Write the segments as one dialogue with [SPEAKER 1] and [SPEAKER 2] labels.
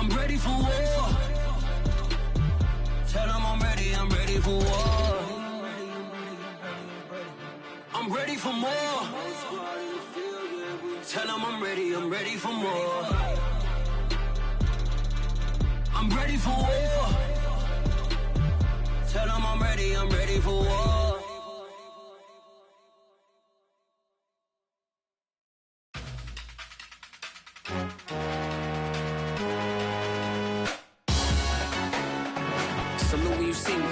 [SPEAKER 1] I'm ready for war. Tell them I'm ready for war. I'm ready for more. Tell them I'm ready for more. I'm ready for war. Tell them I'm ready for war.
[SPEAKER 2] Salute when you see me.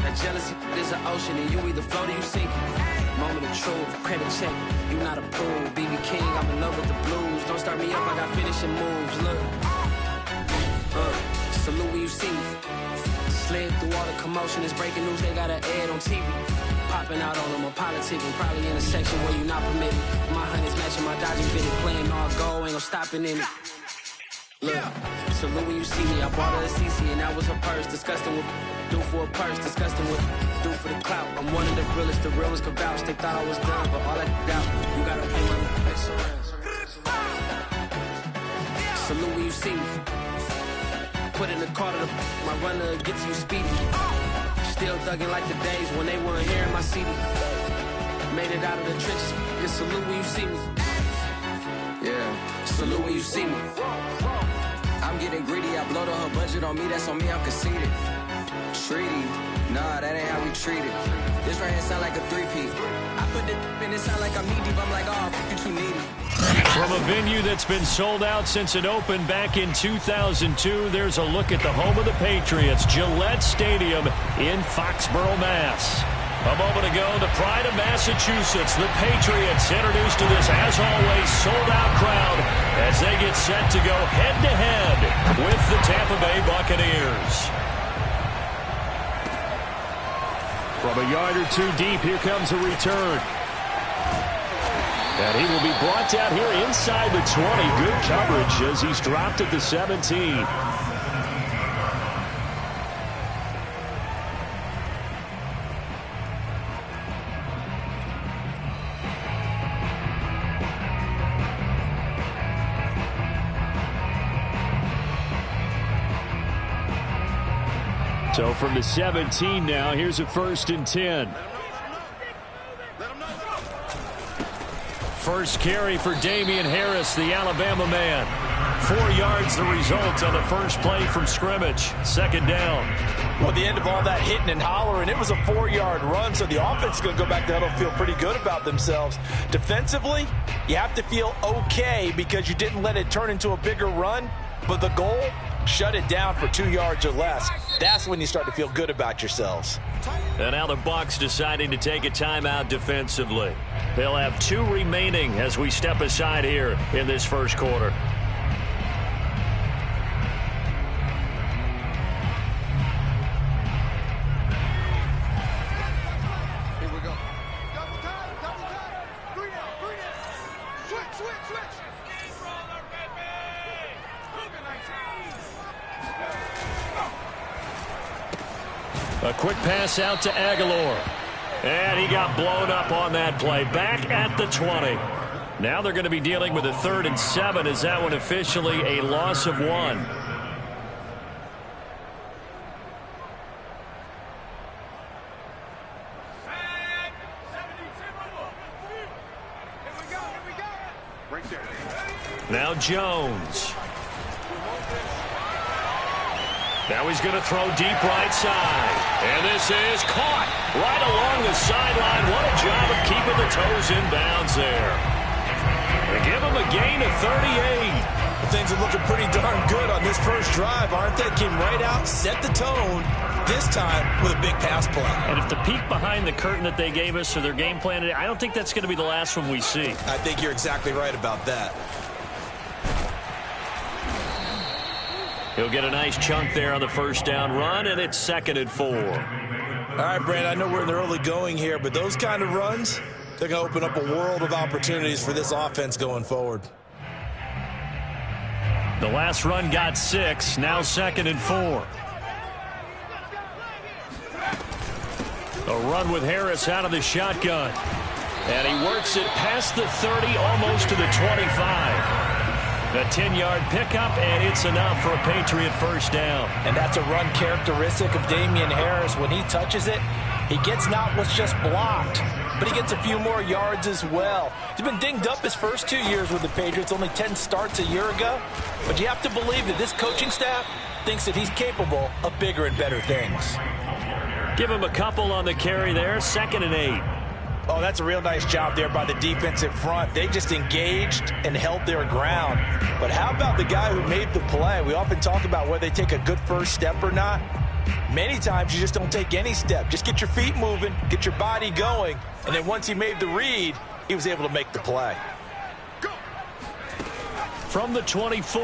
[SPEAKER 2] That jealousy is an ocean and you either float or you sink. Moment of truth, credit check, you not approved. BB King, I'm in love with the blues. Don't start me up, I got finishing moves. Look, salute when you see me. Slid through all the commotion, it's breaking news, they got an ad on TV. Popping out on them, I'm politicking, probably in a section where you not permitted. My honey's matching my dodging fitted, playing all go, ain't no stopping in it. Look, salute when you see me, I bought her a CC and that was her purse. Disgusting with do for a purse, disgusting with do for the clout. I'm one of the realest, the real ones could vouch. They thought I was done, but all I doubt, you gotta pay money. Salute when you see me. Put in the car to my runner, get to you speedy. Still thugging like the days when they weren't hearing my CD. Made it out of the trenches, just salute when you see me. Yeah, salute when you see me. I'm getting greedy, I blowed up her budget on me, that's on me, I'm conceited. Treaty, nah, that ain't how we treat it. This right here sound like a three-peat. I put the in it sound like I'm knee deep, I'm like, oh, you too needy.
[SPEAKER 3] From a venue that's been sold out since it opened back in 2002, there's a look at the home of the Patriots, Gillette Stadium in Foxborough, Mass. A moment ago, the pride of Massachusetts, the Patriots, introduced to this, as always, sold-out crowd as they get set to go head-to-head with the Tampa Bay Buccaneers. From a yard or two deep, here comes a return. And he will be brought down here inside the 20. Good coverage as he's dropped at the 17. So from the 17 now, here's a 1st and 10. First carry for Damian Harris, the Alabama man. 4 yards the result on the first play from scrimmage. Second down.
[SPEAKER 4] Well, the end of all that hitting and hollering, it was a 4-yard run, so the offense is going to go back to huddle, feel pretty good about themselves. Defensively, you have to feel okay because you didn't let it turn into a bigger run, but the goal, shut it down for 2 yards or less. That's when you start to feel good about yourselves.
[SPEAKER 3] And now the Bucs deciding to take a timeout defensively. They'll have 2 remaining as we step aside here in this first quarter.
[SPEAKER 5] Here we go. Double time. Green out. Switch.
[SPEAKER 3] A quick pass out to Aguilar. And he got blown up on that play. Back at the 20. Now they're going to be dealing with a 3rd and 7. Is that one officially a loss of 1? Now Jones. Now he's going to throw deep right side. And this is caught right along the sideline. What a job of keeping the toes in bounds there. They give him a gain of 38.
[SPEAKER 4] Things are looking pretty darn good on this first drive, aren't they? Came right out, set the tone, this time with a big pass play.
[SPEAKER 3] And if the peek behind the curtain that they gave us or their game plan, I don't think that's going to be the last one we see.
[SPEAKER 4] I think you're exactly right about that.
[SPEAKER 3] He'll get a nice chunk there on the first down run, and it's 2nd and 4.
[SPEAKER 4] All right, Brandon, I know we're in the early going here, but those kind of runs, they're going to open up a world of opportunities for this offense going forward.
[SPEAKER 3] The last run got 6, now 2nd and 4. A run with Harris out of the shotgun. And he works it past the 30, almost to the 25. A 10-yard pickup, and it's enough for a Patriot first down.
[SPEAKER 4] And that's a run characteristic of Damian Harris. When he touches it, he gets not what's just blocked, but he gets a few more yards as well. He's been dinged up his first 2 years with the Patriots, only 10 starts a year ago. But you have to believe that this coaching staff thinks that he's capable of bigger and better things.
[SPEAKER 3] Give him a couple on the carry there, 2nd and 8.
[SPEAKER 4] Oh, that's a real nice job there by the defensive front. They just engaged and held their ground. But how about the guy who made the play? We often talk about whether they take a good first step or not. Many times you just don't take any step. Just get your feet moving, get your body going, and then once he made the read, he was able to make the play.
[SPEAKER 3] From the 24,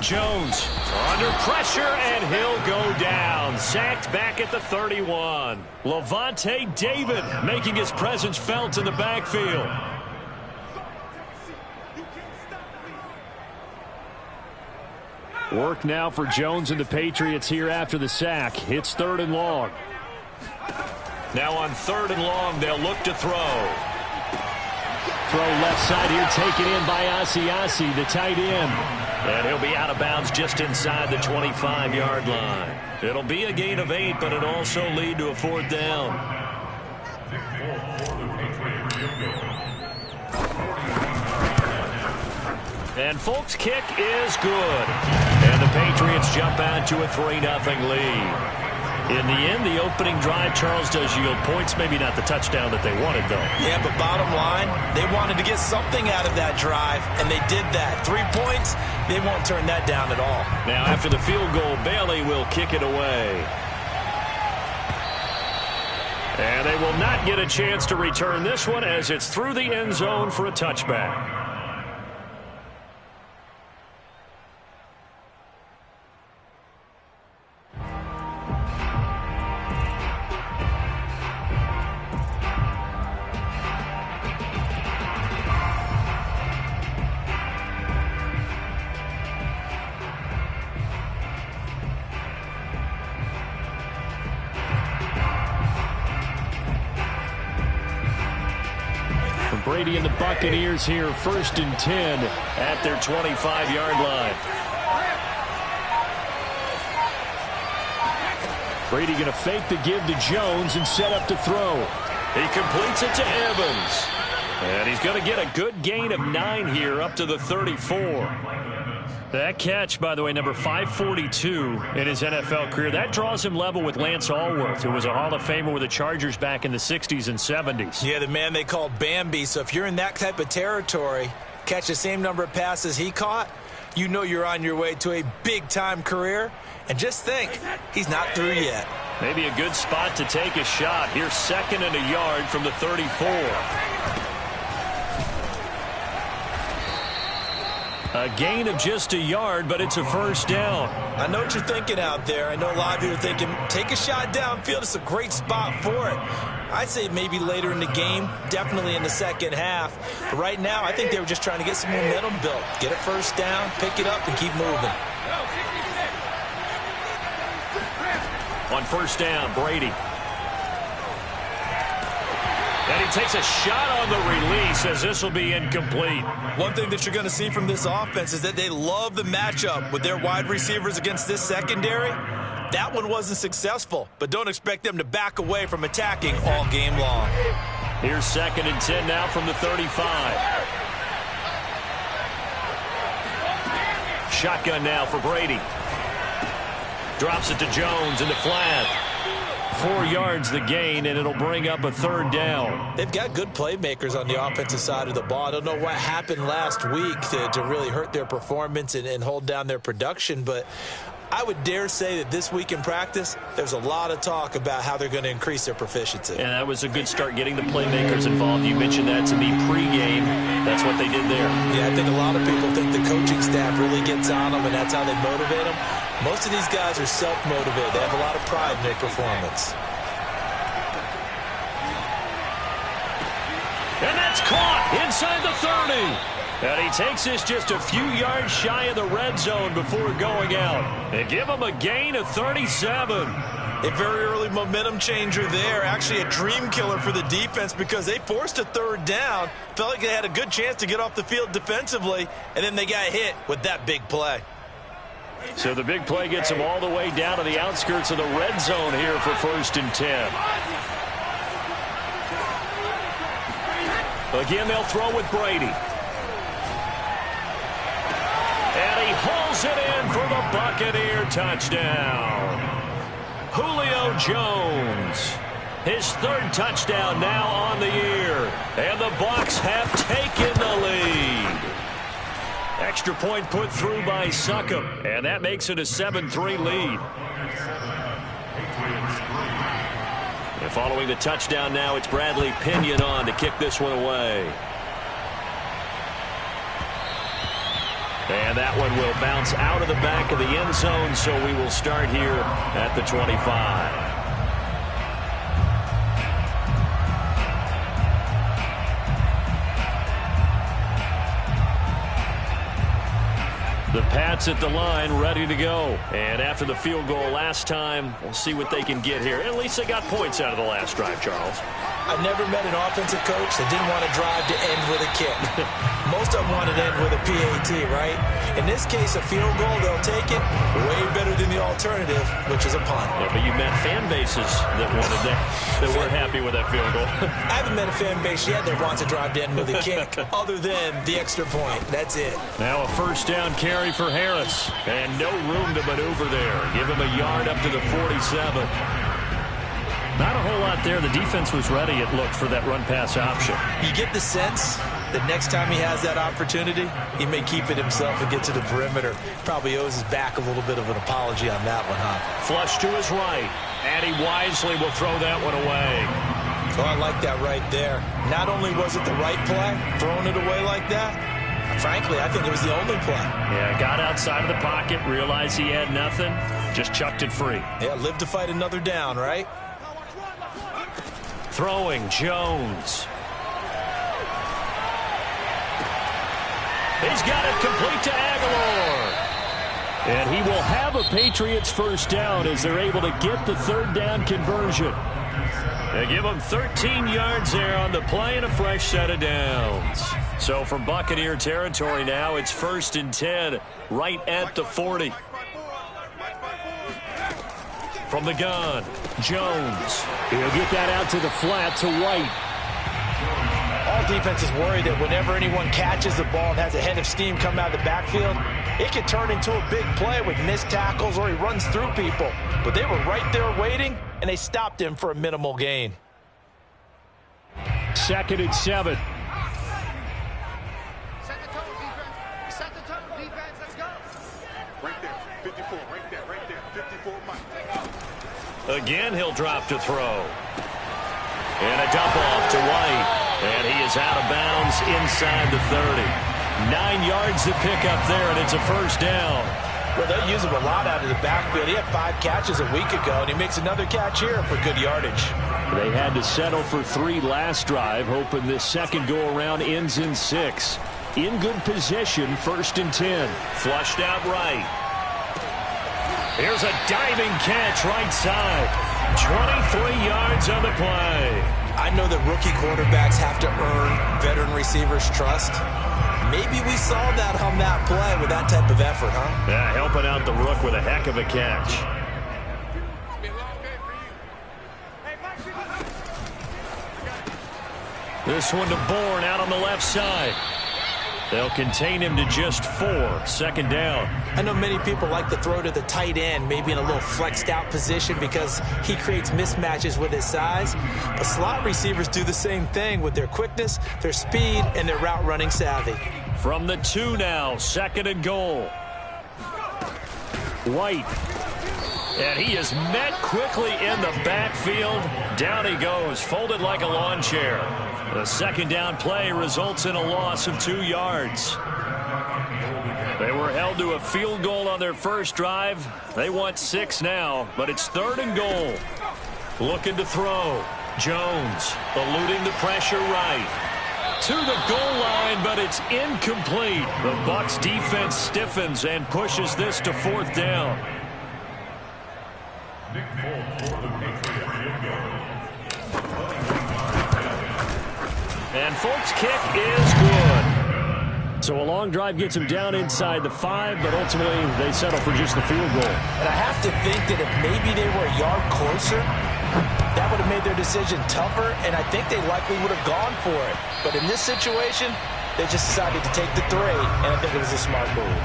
[SPEAKER 3] Jones under pressure, and he'll go down. Sacked back at the 31. Levante David making his presence felt in the backfield. Work now for Jones and the Patriots here after the sack. It's 3rd and long. Now on 3rd and long, they'll look to throw. Throw left side here, taken in by Asiasi, the tight end. And he'll be out of bounds just inside the 25-yard line. It'll be a gain of 8, but it'll also lead to a 4th down. And Folk's kick is good. And the Patriots jump out to a 3-0 lead. In the end, the opening drive, Charles, does yield points. Maybe not the touchdown that they wanted, though.
[SPEAKER 4] Yeah, but bottom line, they wanted to get something out of that drive, and they did that. 3 points, they won't turn that down at all.
[SPEAKER 3] Now, after the field goal, Bailey will kick it away. And they will not get a chance to return this one as it's through the end zone for a touchback. Brady and the Buccaneers here, 1st and 10 at their 25-yard line. Brady going to fake the give to Jones and set up to throw. He completes it to Evans. And he's going to get a good gain of 9 here up to the 34. That catch, by the way, number 542 in his NFL career. That draws him level with Lance Allworth, who was a Hall of Famer with the Chargers back in the 60s and 70s.
[SPEAKER 4] Yeah, the man they called Bambi. So if you're in that type of territory, catch the same number of passes he caught, you know you're on your way to a big-time career. And just think, he's not through yet.
[SPEAKER 3] Maybe a good spot to take a shot. Here's 2nd and a yard from the 34. A gain of just a yard, but it's a first down.
[SPEAKER 4] I know what you're thinking out there. I know a lot of you are thinking, take a shot downfield. It's a great spot for it. I'd say maybe later in the game, definitely in the second half. But right now, I think they were just trying to get some momentum built. Get a first down, pick it up, and keep moving.
[SPEAKER 3] On first down, Brady. And he takes a shot on the release as this will be incomplete.
[SPEAKER 4] One thing that you're going to see from this offense is that they love the matchup with their wide receivers against this secondary. That one wasn't successful, but don't expect them to back away from attacking all game long.
[SPEAKER 3] Here's 2nd and 10 now from the 35. Shotgun now for Brady. Drops it to Jones in the flat. 4 yards the gain, and it'll bring up a 3rd down.
[SPEAKER 4] They've got good playmakers on the offensive side of the ball. I don't know what happened last week to really hurt their performance and hold down their production, but I would dare say that this week in practice, there's a lot of talk about how they're going to increase their proficiency.
[SPEAKER 3] And that was a good start getting the playmakers involved. You mentioned that to me pregame. That's what they did there.
[SPEAKER 4] Yeah, I think a lot of people think the coaching staff really gets on them, and that's how they motivate them. Most of these guys are self-motivated. They have a lot of pride in their performance.
[SPEAKER 3] And that's caught inside the 30. And he takes this just a few yards shy of the red zone before going out. They give him a gain of 37.
[SPEAKER 4] A very early momentum changer there. Actually a dream killer for the defense because they forced a third down. Felt like they had a good chance to get off the field defensively, and then they got hit with that big play.
[SPEAKER 3] So the big play gets them all the way down to the outskirts of the red zone here for 1st and 10. Again, they'll throw with Brady. And he hauls it in for the Buccaneer touchdown. Julio Jones, his 3rd touchdown now on the year. And the Bucs have taken the lead. Extra point put through by Succop, and that makes it a 7-3 lead. And following the touchdown now, it's Bradley Pinion on to kick this one away. And that one will bounce out of the back of the end zone, so we will start here at the 25. The Pats at the line, ready to go. And after the field goal last time, we'll see what they can get here. At least they got points out of the last drive, Charles.
[SPEAKER 4] I've never met an offensive coach that didn't want to drive to end with a kick. Most of them wanted to end with a PAT, right? In this case, a field goal, they'll take it. Way better than the alternative, which is a punt.
[SPEAKER 3] Yeah, but you met fan bases that wanted that weren't happy with that field goal.
[SPEAKER 4] I haven't met a fan base yet that wants to drive to end with a kick, other than the extra point. That's it.
[SPEAKER 3] Now a 1st down carry for Harris. And no room to maneuver there. Give him a yard up to the 47. Not a whole lot there. The defense was ready, it looked, for that run-pass option.
[SPEAKER 4] You get the sense that next time he has that opportunity, he may keep it himself and get to the perimeter. Probably owes his back a little bit of an apology on that one, huh?
[SPEAKER 3] Flush to his right, and he wisely will throw that one away.
[SPEAKER 4] Oh, I like that right there. Not only was it the right play, throwing it away like that, frankly, I think it was the only play.
[SPEAKER 3] Yeah, got outside of the pocket, realized he had nothing, just chucked it free.
[SPEAKER 4] Yeah, live to fight another down, right?
[SPEAKER 3] Throwing, Jones. He's got it complete to Aguilar. And he will have a Patriots 1st down as they're able to get the 3rd down conversion. They give him 13 yards there on the play and a fresh set of downs. So from Buccaneer territory now, it's 1st and 10 right at the 40. From the gun, Jones. He'll get that out to the flat to White.
[SPEAKER 4] All defenses worry that whenever anyone catches the ball and has a head of steam come out of the backfield, it can turn into a big play with missed tackles or he runs through people. But they were right there waiting, and they stopped him for a minimal gain.
[SPEAKER 3] 2nd and 7.
[SPEAKER 5] Set the tone, defense. Set the tone, defense. Let's go. Right there. 54. Right there. Right there. 54, Mike.
[SPEAKER 3] Again, he'll drop to throw. And a dump off to White. And he is out of bounds inside the 30. 9 yards to pick up there, and it's a 1st down.
[SPEAKER 4] Well, they use him a lot out of the backfield. He had 5 catches a week ago, and he makes another catch here for good yardage.
[SPEAKER 3] They had to settle for 3 last drive, hoping this second go-around ends in 6. In good position, 1st and 10. Flushed out right. Here's a diving catch right side. 23 yards on the play.
[SPEAKER 4] I know that rookie quarterbacks have to earn veteran receivers' trust. Maybe we saw that on that play with that type of effort, huh?
[SPEAKER 3] Yeah, helping out the rook with a heck of a catch. This one to Bourne out on the left side. They'll contain him to just 4. 2nd down.
[SPEAKER 4] I know many people like to throw to the tight end, maybe in a little flexed out position because he creates mismatches with his size. But slot receivers do the same thing with their quickness, their speed, and their route running savvy.
[SPEAKER 3] From the 2 now, 2nd and goal. White. And he is met quickly in the backfield. Down he goes, folded like a lawn chair. The 2nd down play results in a loss of 2 yards. They were held to a field goal on their first drive. They want 6 now, but it's 3rd and goal. Looking to throw. Jones eluding the pressure right. To the goal line, but it's incomplete. The Bucs defense stiffens and pushes this to 4th down. And Folk's kick is good. So a long drive gets him down inside the 5, but ultimately they settle for just the field goal.
[SPEAKER 4] And I have to think that if maybe they were a yard closer, that would have made their decision tougher, and I think they likely would have gone for it. But in this situation, they just decided to take the 3, and I think it was a smart move.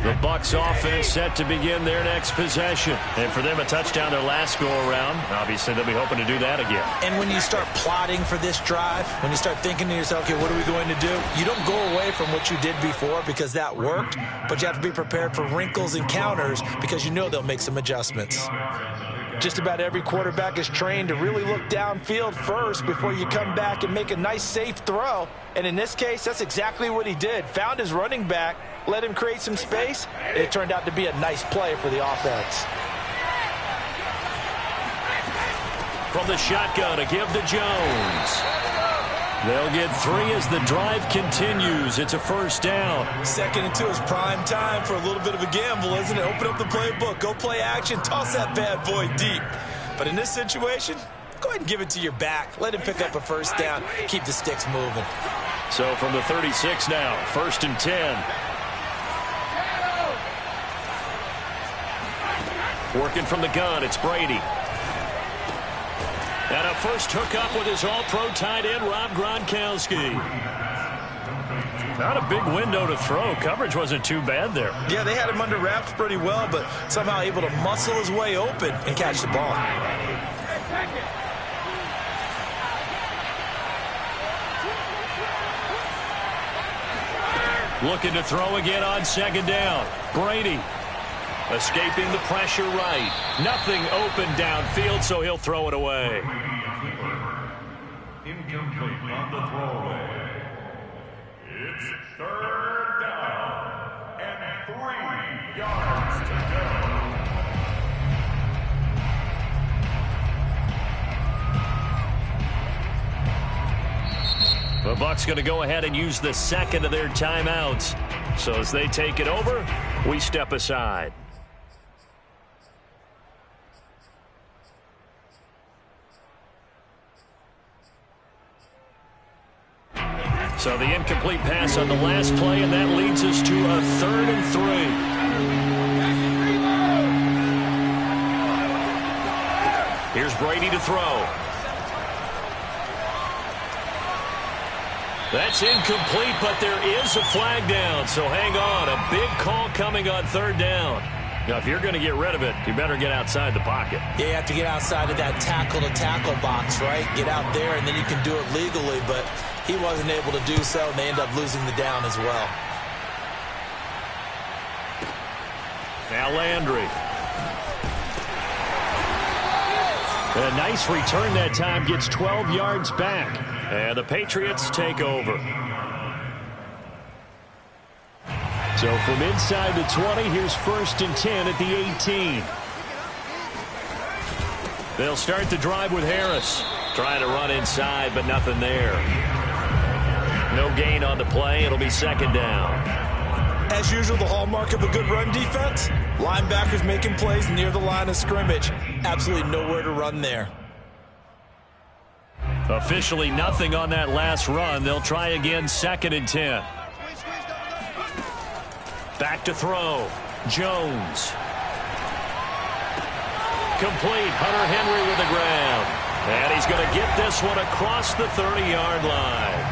[SPEAKER 3] The Bucs offense set to begin their next possession. And for them, a touchdown their last go-around. Obviously, they'll be hoping to do that again.
[SPEAKER 4] And when you start plotting for this drive, when you start thinking to yourself, okay, what are we going to do? You don't go away from what you did before because that worked, but you have to be prepared for wrinkles and counters because you know they'll make some adjustments. Just about every quarterback is trained to really look downfield first before you come back and make a nice, safe throw. And in this case, that's exactly what he did. Found his running back, let him create some space, and it turned out to be a nice play for the offense.
[SPEAKER 3] From the shotgun, a give to Jones. They'll get 3 as the drive continues. It's a first down.
[SPEAKER 4] 2nd and 2 is prime time for a little bit of a gamble, isn't it? Open up the playbook, go play action, toss that bad boy deep. But in this situation, go ahead and give it to your back. Let him pick up a first down. Keep the sticks moving.
[SPEAKER 3] So from the 36 now, 1st and 10. Working from the gun, it's Brady. And a first hookup with his all-pro tight end, Rob Gronkowski. Not a big window to throw. Coverage wasn't too bad there.
[SPEAKER 4] Yeah, they had him under wraps pretty well, but somehow able to muscle his way open and catch the ball.
[SPEAKER 3] Looking to throw again on 2nd down. Brady escaping the pressure right. Nothing open downfield, so he'll throw it away.
[SPEAKER 6] Incomplete on the throwaway. It's 3rd down and 3 yards to
[SPEAKER 3] go. The Bucs going to go ahead and use the 2nd of their timeouts. So as they take it over, we step aside. So the incomplete pass on the last play, and that leads us to a 3rd and 3. Here's Brady to throw. That's incomplete, but there is a flag down, so hang on. A big call coming on 3rd down. Now, if you're going to get rid of it, you better get outside the pocket.
[SPEAKER 4] Yeah, you have to get outside of that tackle-to-tackle box, right? Get out there, and then you can do it legally, but he wasn't able to do so, and they end up losing the down as well.
[SPEAKER 3] Now Landry. A nice return that time, gets 12 yards back. And the Patriots take over. So from inside the 20, here's 1st and 10 at the 18. They'll start the drive with Harris. Trying to run inside, but nothing there. No gain on the play. It'll be 2nd down.
[SPEAKER 4] As usual, the hallmark of a good run defense, linebackers making plays near the line of scrimmage. Absolutely nowhere to run there.
[SPEAKER 3] Officially nothing on that last run. They'll try again, 2nd and 10. Back to throw. Jones. Complete. Hunter Henry with the ground. And he's going to get this one across the 30-yard line.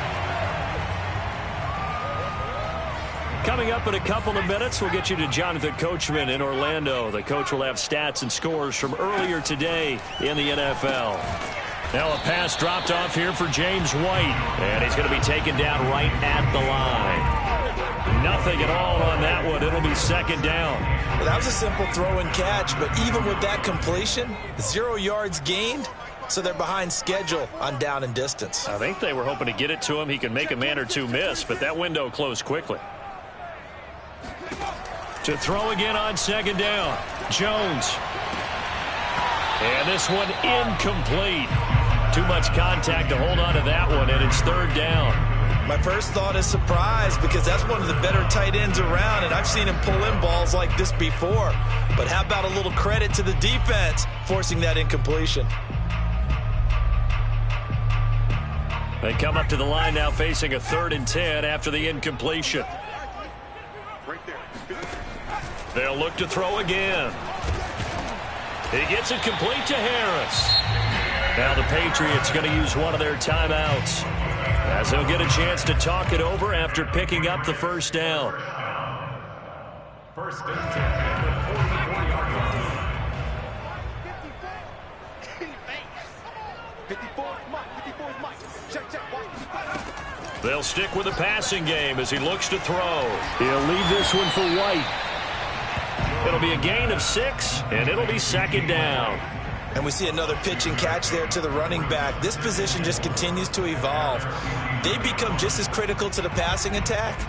[SPEAKER 3] Coming up in a couple of minutes, we'll get you to Jonathan Coachman in Orlando. The coach will have stats and scores from earlier today in the NFL. Now a pass dropped off here for James White. And he's going to be taken down right at the line. Nothing at all on that one. It'll be 2nd down.
[SPEAKER 4] Well, that was a simple throw and catch, but even with that completion, 0 yards gained, so they're behind schedule on down and distance.
[SPEAKER 3] I think they were hoping to get it to him. He can make a man or two miss, but that window closed quickly. To throw again on 2nd down. Jones. And this one incomplete. Too much contact to hold on to that one, and it's 3rd down.
[SPEAKER 4] My first thought is surprise because that's one of the better tight ends around, and I've seen him pull in balls like this before. But how about a little credit to the defense forcing that incompletion?
[SPEAKER 3] They come up to the line now facing a 3rd and 10 after the incompletion.
[SPEAKER 5] Right there.
[SPEAKER 3] They'll look to throw again. He gets it complete to Harris. Now the Patriots going to use one of their timeouts as they'll get a chance to talk it over after picking up the first down.
[SPEAKER 6] First and 10. 40-yard line.
[SPEAKER 5] 54, Mike. 54 is Mike. Check.
[SPEAKER 3] They'll stick with the passing game as he looks to throw. He'll leave this one for White. It'll be a gain of 6, and it'll be 2nd down.
[SPEAKER 4] And we see another pitch and catch there to the running back. This position just continues to evolve. They become just as critical to the passing attack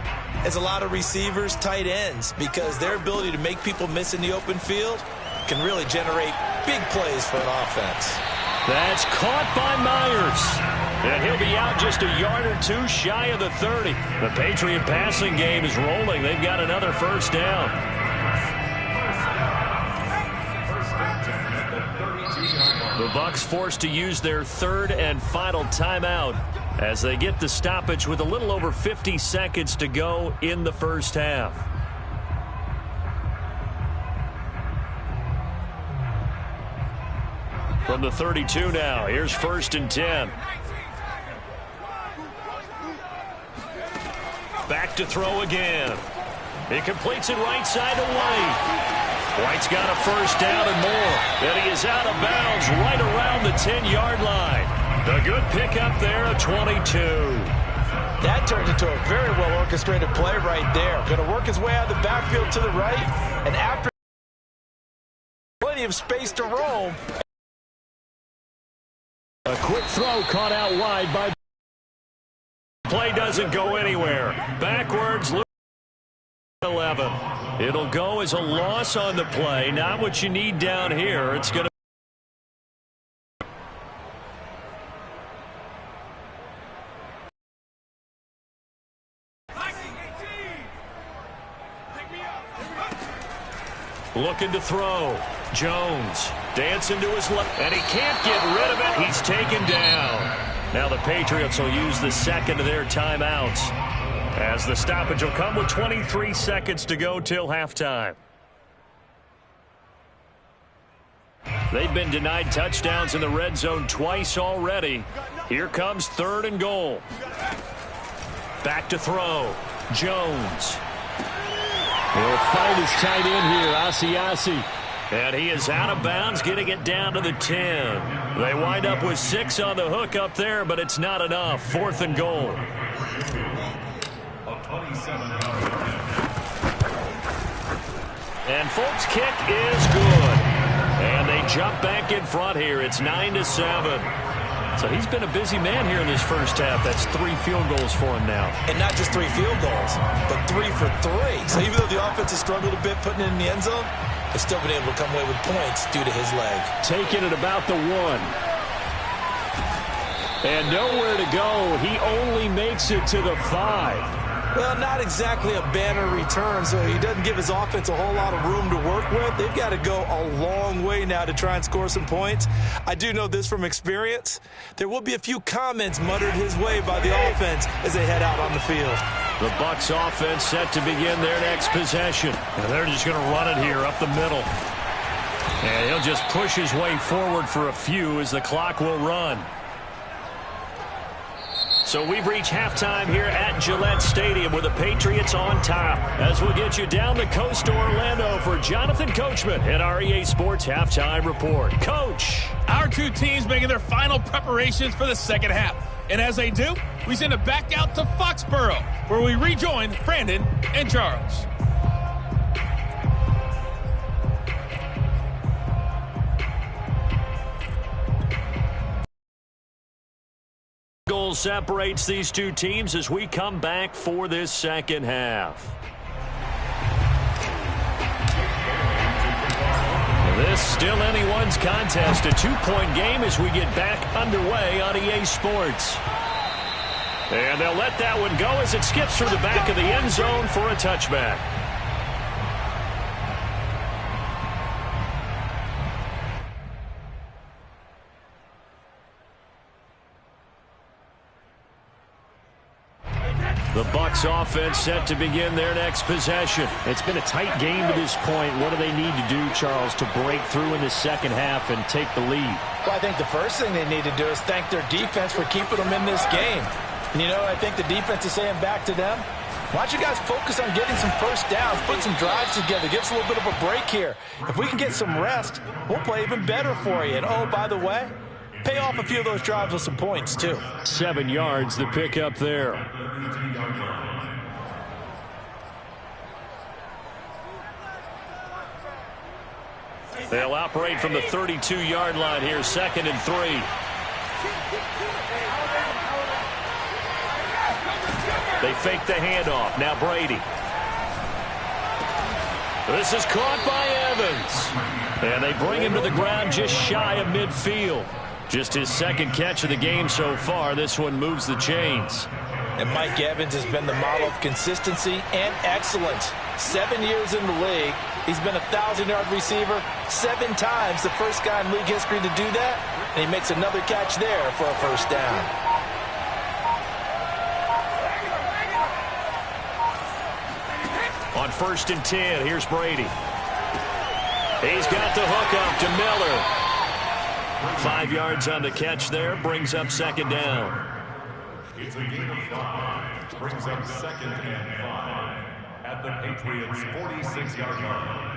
[SPEAKER 4] as a lot of receivers, tight ends, because their ability to make people miss in the open field can really generate big plays for an offense.
[SPEAKER 3] That's caught by Myers. And he'll be out just a yard or 2 shy of the 30. The Patriot passing game is rolling. They've got another first down. The Bucs forced to use their 3rd and final timeout as they get the stoppage with a little over 50 seconds to go in the first half. From the 32 now, here's 1st and 10. Back to throw again. He completes it right side to White. White's got a first down and more. And he is out of bounds right around the 10-yard line. A good pickup there of 22.
[SPEAKER 4] That turned into a very well-orchestrated play right there. Going to work his way out of the backfield to the right. And after plenty of space to roam.
[SPEAKER 3] A quick throw caught out wide by. Play doesn't go anywhere. Backwards. 11. It'll go as a loss on the play. Not what you need down here. It's going to. Looking to throw. Jones dancing to his left, and he can't get rid of it. He's taken down. Now the Patriots will use the 2nd of their timeouts, as the stoppage will come with 23 seconds to go till halftime. They've been denied touchdowns in the red zone twice already. Here comes 3rd and goal. Back to throw. Jones. He'll find his tight end here, Asiasi. And he is out of bounds, getting it down to the 10. They wind up with 6 on the hook up there, but it's not enough. 4th and goal. And Folks' kick is good. And they jump back in front here. It's 9-7. So he's been a busy man here in this first half. That's 3 field goals for him now.
[SPEAKER 4] And not just 3 field goals, but 3 for 3. So even though the offense has struggled a bit putting it in the end zone, they've still been able to come away with points due to his leg.
[SPEAKER 3] Taking it about the 1. And nowhere to go. He only makes it to the 5.
[SPEAKER 4] Well, not exactly a banner return, so he doesn't give his offense a whole lot of room to work with. They've got to go a long way now to try and score some points. I do know this from experience. There will be a few comments muttered his way by the offense as they head out on the field.
[SPEAKER 3] The Bucs offense set to begin their next possession. And they're just going to run it here up the middle. And he'll just push his way forward for a few as the clock will run. So we've reached halftime here at Gillette Stadium with the Patriots on top. As we'll get you down the coast to Orlando for Jonathan Coachman at our EA Sports Halftime Report. Coach.
[SPEAKER 7] Our 2 teams making their final preparations for the second half. And as they do, we send it back out to Foxborough, where we rejoin Brandon and Charles.
[SPEAKER 3] Goal separates these 2 teams as we come back for this second half. This still anyone's contest, a 2-point game as we get back underway on EA Sports. And they'll let that one go as it skips through the back of the end zone for a touchback. The Bucs offense set to begin their next possession. It's been a tight game to this point. What do they need to do, Charles, to break through in the second half and take the lead?
[SPEAKER 4] Well, I think the first thing they need to do is thank their defense for keeping them in this game. And, you know, I think the defense is saying back to them, why don't you guys focus on getting some first downs, put some drives together, give us a little bit of a break here. If we can get some rest, we'll play even better for you. And, oh, by the way, pay off a few of those drives with some points, too.
[SPEAKER 3] 7 yards, the pickup there. They'll operate from the 32-yard line here, 2nd and 3. They fake the handoff. Now Brady. This is caught by Evans. And they bring him to the ground just shy of midfield. Just his second catch of the game so far. This one moves the chains.
[SPEAKER 4] And Mike Evans has been the model of consistency and excellence. 7 years in the league. He's been a 1,000-yard receiver 7 times, the first guy in league history to do that. And he makes another catch there for a first down.
[SPEAKER 3] On 1st and 10, here's Brady. He's got the hook up to Miller. 5 yards on the catch there, brings up 2nd down.
[SPEAKER 6] It's a gain of 5. Brings up 2nd and 5 at the Patriots' 46-yard line.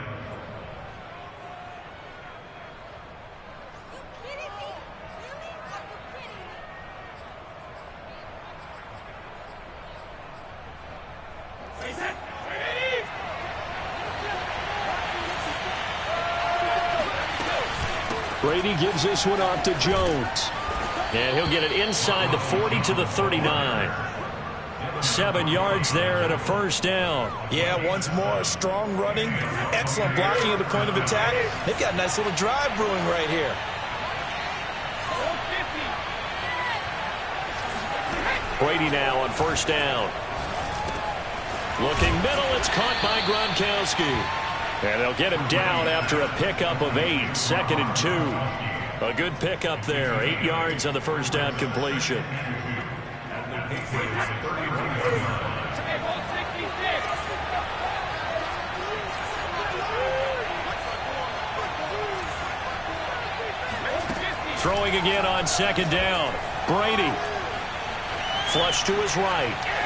[SPEAKER 3] Brady gives this one off to Jones. And he'll get it inside the 40 to the 39. 7 yards there and a first down.
[SPEAKER 4] Yeah, once more, strong running, excellent blocking at the point of attack. They've got a nice little drive brewing right here.
[SPEAKER 3] Brady now on 1st down. Looking middle, it's caught by Gronkowski. And they'll get him down after a pickup of 8, 2nd and 2. A good pickup there, 8 yards on the first down completion. Throwing again on 2nd down. Brady. Flush to his right.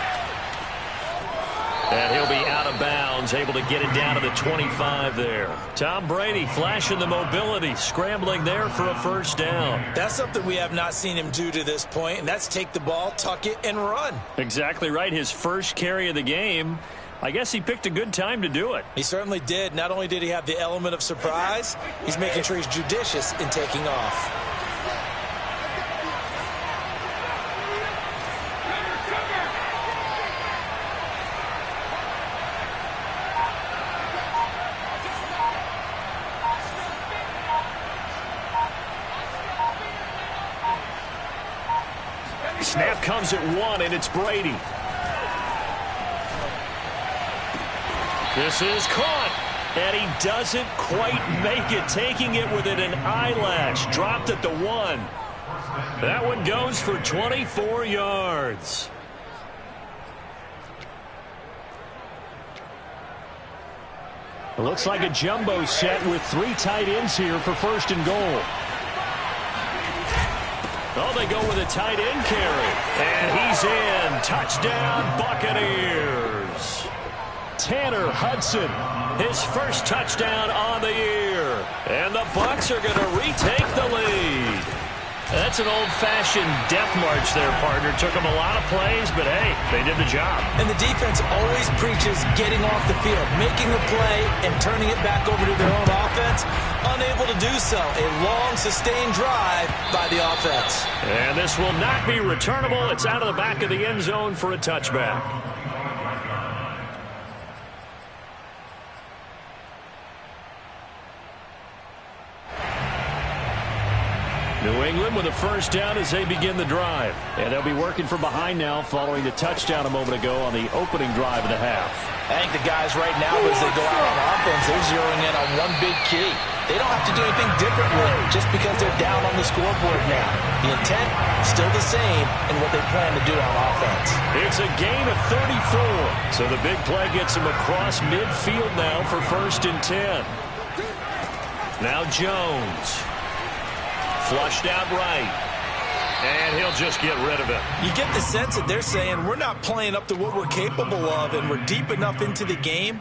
[SPEAKER 3] And he'll be out of bounds, able to get it down to the 25 there. Tom Brady flashing the mobility, scrambling there for a first down.
[SPEAKER 4] That's something we have not seen him do to this point, and that's take the ball, tuck it, and run.
[SPEAKER 3] Exactly right. His first carry of the game. I guess he picked a good time to do it.
[SPEAKER 4] He certainly did. Not only did he have the element of surprise, he's making sure he's judicious in taking off.
[SPEAKER 3] Snap comes at 1, and it's Brady. This is caught, and he doesn't quite make it, taking it within an eyelash. Dropped at the 1. That one goes for 24 yards. It looks like a jumbo set with 3 tight ends here for 1st and goal. Oh, they go with a tight end carry. And he's in. Touchdown, Buccaneers. Tanner Hudson, his first touchdown on the year. And the Bucs are going to retake the lead. That's an old-fashioned death march there, partner. Took them a lot of plays, but, hey, they did the job.
[SPEAKER 4] And the defense always preaches getting off the field, making a play, and turning it back over to their own offense. Unable to do so. A long, sustained drive by the offense.
[SPEAKER 3] And this will not be returnable. It's out of the back of the end zone for a touchback. New England with a first down as they begin the drive. And they'll be working from behind now following the touchdown a moment ago on the opening drive of the half.
[SPEAKER 4] I think the guys right now, as they go out on offense, they're zeroing in on one big key. They don't have to do anything differently just because they're down on the scoreboard now. The intent still the same in what they plan to do on offense.
[SPEAKER 3] It's a gain of 34. So the big play gets him across midfield now for 1st and 10. Now Jones. Flushed out right. And he'll just get rid of it.
[SPEAKER 4] You get the sense that they're saying we're not playing up to what we're capable of, and we're deep enough into the game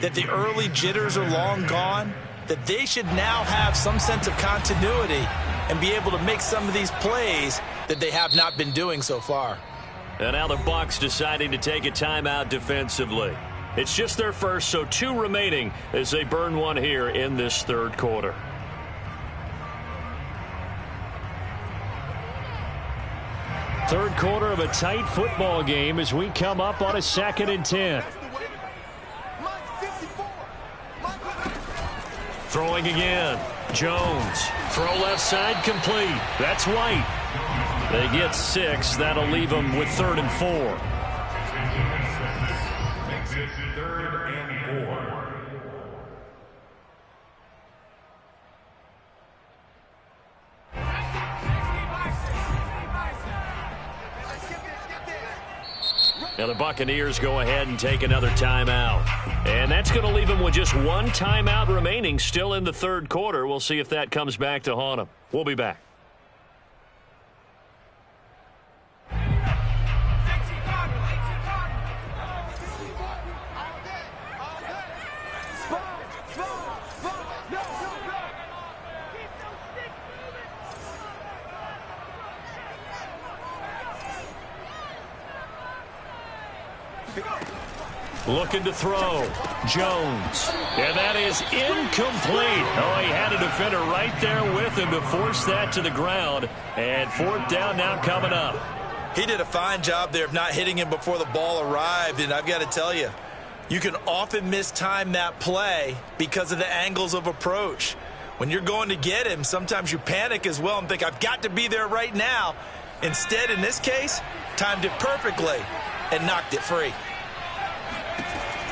[SPEAKER 4] that the early jitters are long gone, that they should now have some sense of continuity and be able to make some of these plays that they have not been doing so far.
[SPEAKER 3] And now the Bucs deciding to take a timeout defensively. It's just their first, so 2 remaining as they burn one here in this 3rd quarter. Third quarter of a tight football game as we come up on a 2nd and 10. Throwing again. Jones. Throw left side complete. That's White. They get 6. That'll leave them with 3rd and 4.
[SPEAKER 6] Makes it 3rd and 4.
[SPEAKER 3] Now the Buccaneers go ahead and take another timeout. And that's going to leave them with just 1 timeout remaining still in the 3rd quarter. We'll see if that comes back to haunt them. We'll be back. Looking to throw. Jones. And that is incomplete. Oh, he had a defender right there with him to force that to the ground. And 4th down now coming up.
[SPEAKER 4] He did a fine job there of not hitting him before the ball arrived. And I've got to tell you, you can often mistime that play because of the angles of approach. When you're going to get him, sometimes you panic as well and think, I've got to be there right now. Instead, in this case, timed it perfectly and knocked it free.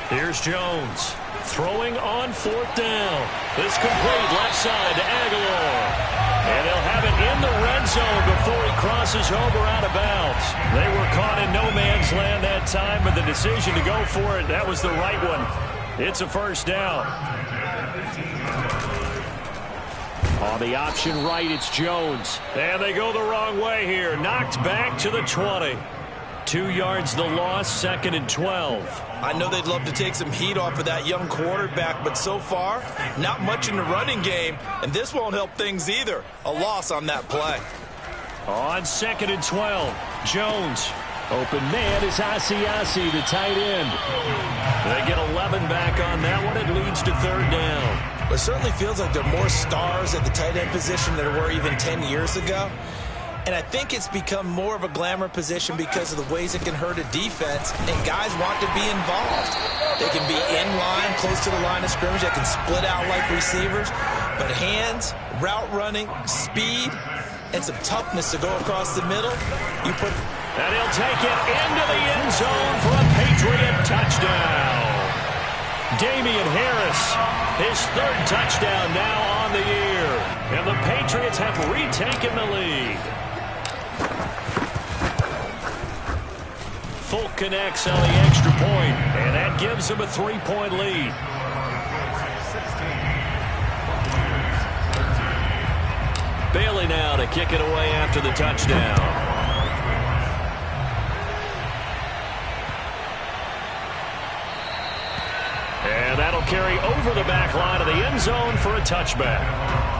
[SPEAKER 3] Here's Jones throwing on 4th down. This complete left side to Aguilar. And they'll have it in the red zone before he crosses over out of bounds. They were caught in no man's land that time, but the decision to go for it, that was the right one. It's a 1st down. On the option right, it's Jones. And they go the wrong way here. Knocked back to the 20. 2 yards the loss, 2nd and 12.
[SPEAKER 4] I know they'd love to take some heat off of that young quarterback, but so far, not much in the running game, and this won't help things either. A loss on that play.
[SPEAKER 3] On 2nd and 12, Jones. Open man is Asiasi, the tight end. They get 11 back on that one. It leads to 3rd down.
[SPEAKER 4] It certainly feels like there are more stars at the tight end position than there were even 10 years ago. And I think it's become more of a glamour position because of the ways it can hurt a defense, and guys want to be involved. They can be in line, close to the line of scrimmage. They can split out like receivers. But hands, route running, speed, and some toughness to go across the middle, you put...
[SPEAKER 3] And he'll take it into the end zone for a Patriot touchdown. Damian Harris, his 3rd touchdown now on the year. And the Patriots have retaken the lead. Folk connects on the extra point, and that gives him a 3-point lead. Bailey now to kick it away after the touchdown. And that'll carry over the back line of the end zone for a touchback.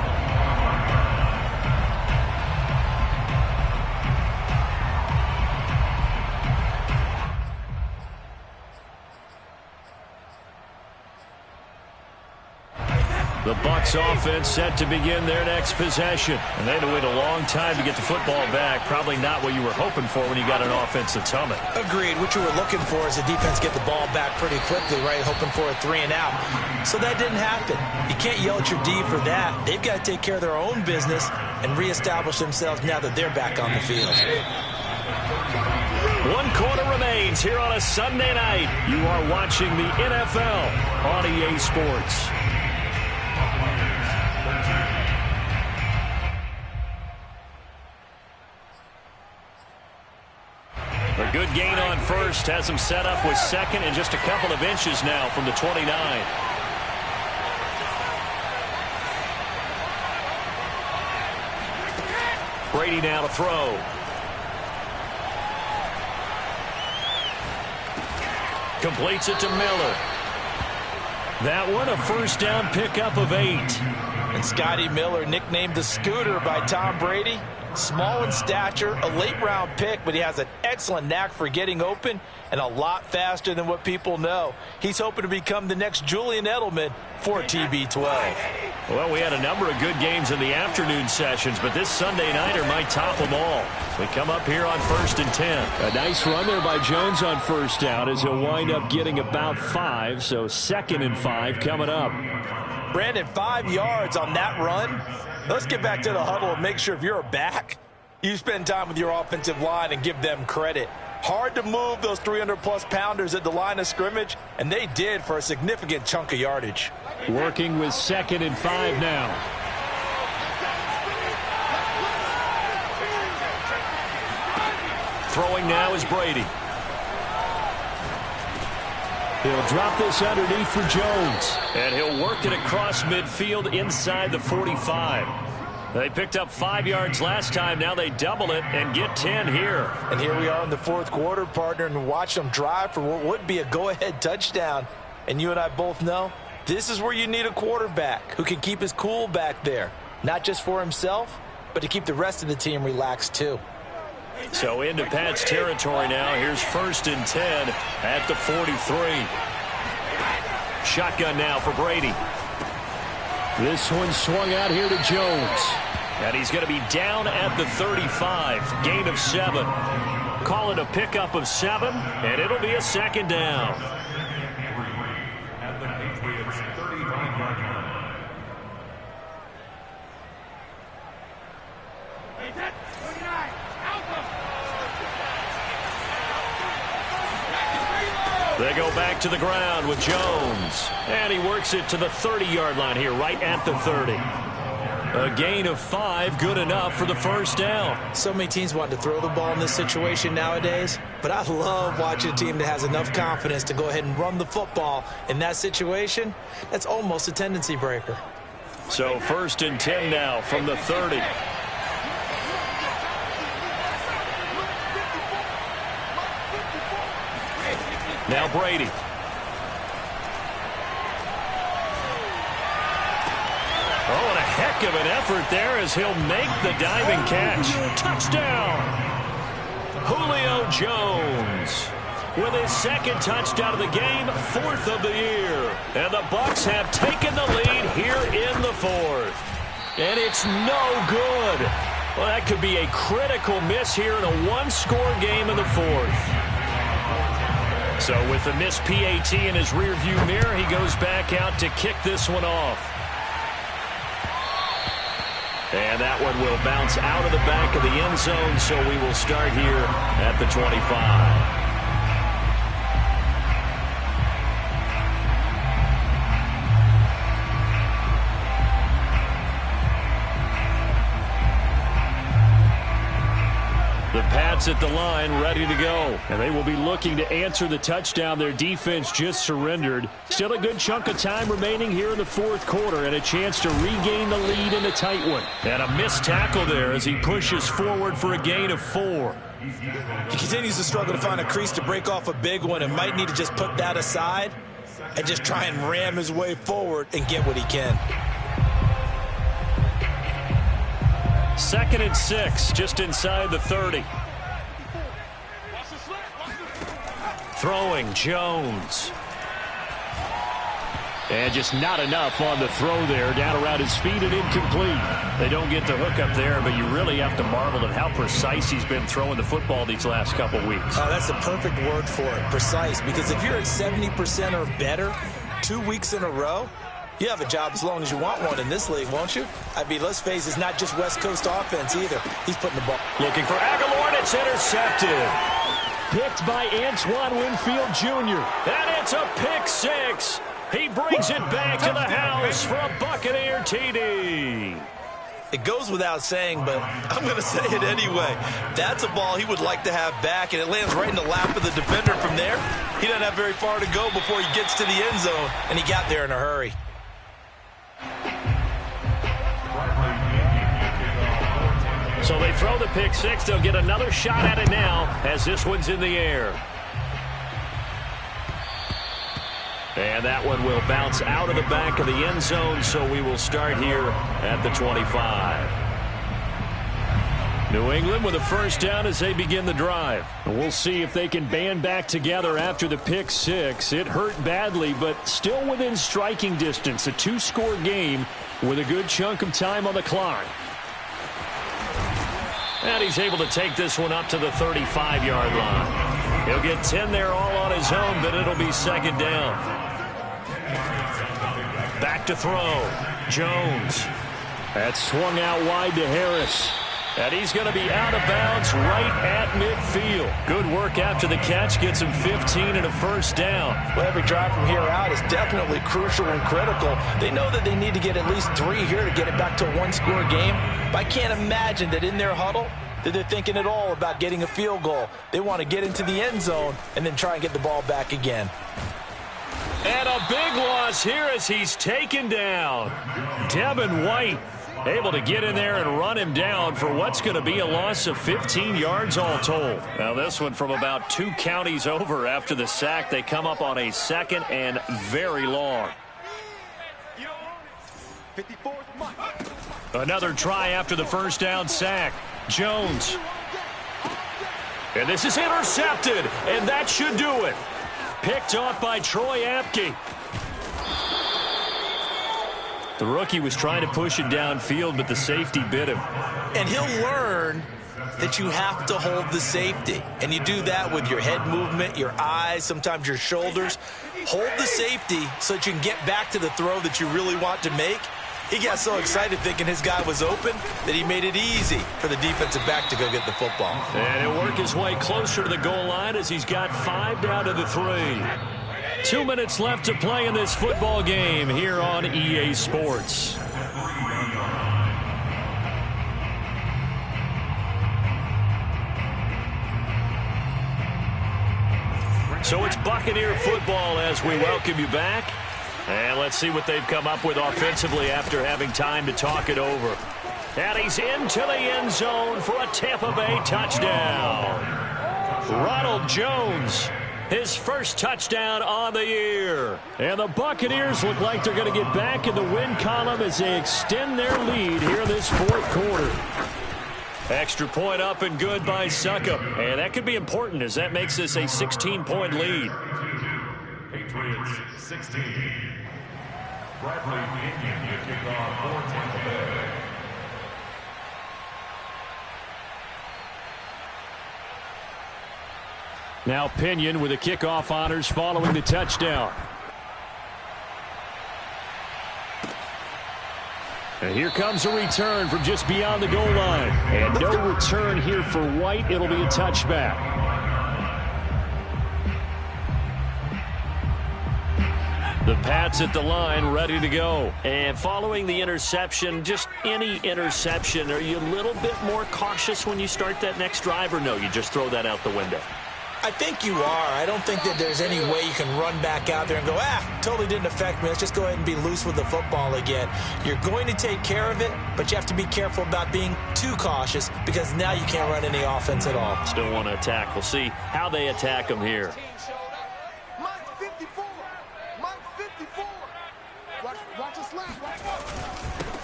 [SPEAKER 3] The Bucs offense set to begin their next possession. And they had to wait a long time to get the football back. Probably not what you were hoping for when you got an offense that's humming.
[SPEAKER 4] Agreed. What you were looking for is the defense get the ball back pretty quickly, right? Hoping for a 3 and out. So that didn't happen. You can't yell at your D for that. They've got to take care of their own business and reestablish themselves now that they're back on the field.
[SPEAKER 3] 1 quarter remains here on a Sunday night. You are watching the NFL on EA Sports. A good gain on first has him set up with second and just a couple of inches now from the 29. Brady now to throw. Completes it to Miller. That one a first down pickup of 8.
[SPEAKER 4] And Scotty Miller, nicknamed the Scooter by Tom Brady. Small in stature, a late-round pick, but he has an excellent knack for getting open and a lot faster than what people know. He's hoping to become the next Julian Edelman for TB12.
[SPEAKER 3] Well, we had a number of good games in the afternoon sessions, but this Sunday nighter might top them all. We come up here on 1st and 10.
[SPEAKER 8] A nice run there by Jones on first down as he'll wind up getting about 5, so 2nd and 5 coming up.
[SPEAKER 4] Brandon, 5 yards on that run. Let's get back to the huddle and make sure if you're a back, you spend time with your offensive line and give them credit. Hard to move those 300-plus pounders at the line of scrimmage, and they did for a significant chunk of yardage.
[SPEAKER 8] Working with 2nd and 5 now.
[SPEAKER 3] Throwing now is Brady.
[SPEAKER 8] He'll drop this underneath for Jones.
[SPEAKER 3] And he'll work it across midfield inside the 45. They picked up 5 yards last time. Now they double it and get 10 here.
[SPEAKER 4] And here we are in the 4th quarter, partner, and watch them drive for what would be a go-ahead touchdown. And you and I both know this is where you need a quarterback who can keep his cool back there. Not just for himself, but to keep the rest of the team relaxed too.
[SPEAKER 3] So into Pat's territory now. Here's 1st and 10 at the 43. Shotgun now for Brady.
[SPEAKER 8] This one swung out here to Jones.
[SPEAKER 3] And he's going to be down at the 35. Gain of 7. Call it a pickup of 7, and it'll be a 2nd down.
[SPEAKER 6] At the Patriots' 35-yard line.
[SPEAKER 3] They go back to the ground with Jones. And he works it to the 30-yard line here, right at the 30. A gain of 5, good enough for the first down.
[SPEAKER 4] So many teams want to throw the ball in this situation nowadays, but I love watching a team that has enough confidence to go ahead and run the football in that situation. That's almost a tendency breaker.
[SPEAKER 3] So 1st and 10 now from the 30. Now Brady. Oh, and a heck of an effort there as he'll make the diving catch. Touchdown! Julio Jones with his 2nd touchdown of the game, 4th of the year. And the Bucs have taken the lead here in the 4th. And it's no good. Well, that could be a critical miss here in a one-score game in the 4th. So with the missed PAT in his rearview mirror, he goes back out to kick this one off. And that one will bounce out of the back of the end zone, so we will start here at the 25. The Pats at the line, ready to go. And they will be looking to answer the touchdown their defense just surrendered. Still a good chunk of time remaining here in the 4th quarter and a chance to regain the lead in a tight one. And a missed tackle there as he pushes forward for a gain of 4.
[SPEAKER 4] He continues to struggle to find a crease to break off a big one and might need to just put that aside and just try and ram his way forward and get what he can.
[SPEAKER 3] 2nd and 6, just inside the 30. Throwing Jones. And just not enough on the throw there. Down around his feet and incomplete. They don't get the hook up there, but you really have to marvel at how precise he's been throwing the football these last couple weeks.
[SPEAKER 4] That's the perfect word for it, precise. Because if you're at 70% or better 2 weeks in a row, you have a job as long as you want one in this league, won't you? I mean, let's face it, it's not just West Coast offense either. He's putting the ball.
[SPEAKER 3] Looking for Aguilar, and it's intercepted. Picked by Antoine Winfield Jr. And it's a pick six. He brings it back to the house for a Buccaneer TD.
[SPEAKER 4] It goes without saying, but I'm going to say it anyway. That's a ball he would like to have back, and it lands right in the lap of the defender from there. He doesn't have very far to go before he gets to the end zone, and he got there in a hurry.
[SPEAKER 3] So they throw the pick six. They'll get another shot at it now as this one's in the air. And that one will bounce out of the back of the end zone, so we will start here at the 25. New England with a first down as they begin the drive. We'll see if they can band back together after the pick six. It hurt badly, but still within striking distance. A two-score game with a good chunk of time on the clock. And he's able to take this one up to the 35-yard line. He'll get 10 there all on his own, but it'll be second down. Back to throw. Jones. That's swung out wide to Harris. And he's going to be out of bounds right at midfield. Good work after the catch. Gets him 15 and a first down.
[SPEAKER 4] Well, every drive from here out is definitely crucial and critical. They know that they need to get at least 3 here to get it back to a one-score game. But I can't imagine that in their huddle that they're thinking at all about getting a field goal. They want to get into the end zone and then try and get the ball back again.
[SPEAKER 3] And a big loss here as he's taken down. Devin White able to get in there and run him down for what's going to be a loss of 15 yards all told. Now this one from about 2 counties over after the sack. They come up on a second and very long. Another try after the first down sack. Jones. And this is intercepted, and that should do it. Picked off by Troy Apke. The rookie was trying to push it downfield, but the safety bit him.
[SPEAKER 4] And he'll learn that you have to hold the safety. And you do that with your head movement, your eyes, sometimes your shoulders. Hold the safety so that you can get back to the throw that you really want to make. He got so excited thinking his guy was open that he made it easy for the defensive back to go get the football.
[SPEAKER 3] And he'll work his way closer to the goal line as he's got 5 down to the 3. 2 minutes left to play in this football game here on EA Sports. So it's Buccaneer football as we welcome you back. And let's see what they've come up with offensively after having time to talk it over. And he's into the end zone for a Tampa Bay touchdown. Ronald Jones, his first touchdown on the year. And the Buccaneers look like they're going to get back in the win column as they extend their lead here in this fourth quarter. Extra point up and good by Succop. And that could be important as that makes this a 16-point lead.
[SPEAKER 6] Patriots 16. Bradley Pinion to kick off for Tampa Bay.
[SPEAKER 3] Now Pinion with the kickoff honors following the touchdown. And here comes a return from just beyond the goal line. And no return here for White. It'll be a touchback. The Pats at the line, ready to go. And following the interception, just any interception, are you a little bit more cautious when you start that next drive, or no, you just throw that out the window?
[SPEAKER 4] I think you are. I don't think that there's any way you can run back out there and go, totally didn't affect me. Let's just go ahead and be loose with the football again. You're going to take care of it, but you have to be careful about being too cautious because now you can't run any offense at all.
[SPEAKER 3] Still want to attack. We'll see how they attack them here.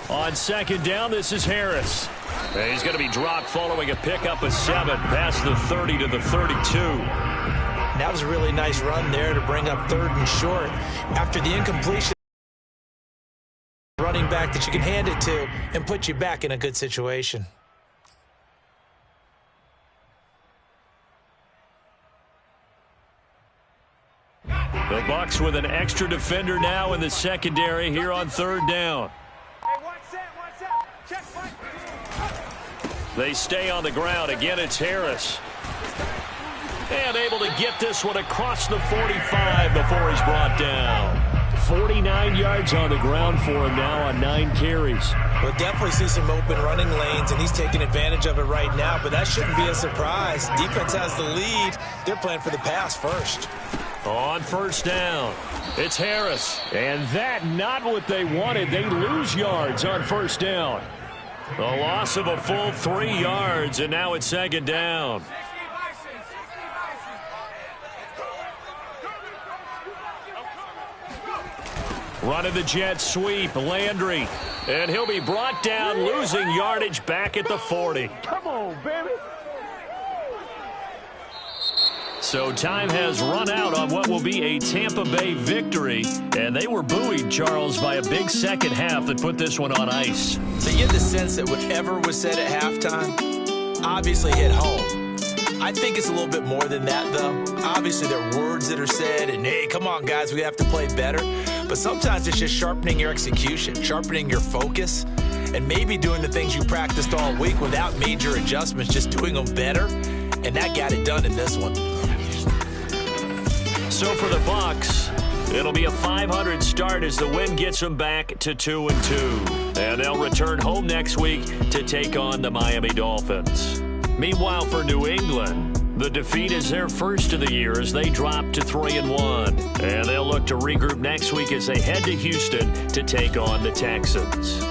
[SPEAKER 3] On second down, this is Harris. And he's going to be dropped following a pickup of 7 past the 30 to the 32.
[SPEAKER 4] That was a really nice run there to bring up 3rd and short. After the incompletion that you can hand it to and put you back in a good situation.
[SPEAKER 3] The Bucs with an extra defender now in the secondary here on third down. They stay on the ground. Again, it's Harris. And able to get this one across the 45 before he's brought down. 49 yards on the ground for him now on 9 carries.
[SPEAKER 4] We'll definitely see some open running lanes, and he's taking advantage of it right now, but that shouldn't be a surprise. Defense has the lead. They're playing for the pass first.
[SPEAKER 3] On first down, it's Harris. And that not what they wanted. They lose yards on first down. A loss of a full 3 yards, and now it's second down. Running the jet sweep, Landry. And he'll be brought down, losing yardage back at the 40.
[SPEAKER 5] Come on, baby.
[SPEAKER 3] So time has run out on what will be a Tampa Bay victory. And they were buoyed, Charles, by a big second half that put this one on ice.
[SPEAKER 4] So you get the sense that whatever was said at halftime obviously hit home. I think it's a little bit more than that, though. Obviously, there are words that are said, and, hey, come on, guys, we have to play better. But sometimes it's just sharpening your execution, sharpening your focus, and maybe doing the things you practiced all week without major adjustments, just doing them better. And that got it done in this one.
[SPEAKER 3] So for the Bucs, it'll be a 500 start as the win gets them back to 2-2. And they'll return home next week to take on the Miami Dolphins. Meanwhile, for New England, the defeat is their first of the year as they drop to 3-1. And they'll look to regroup next week as they head to Houston to take on the Texans.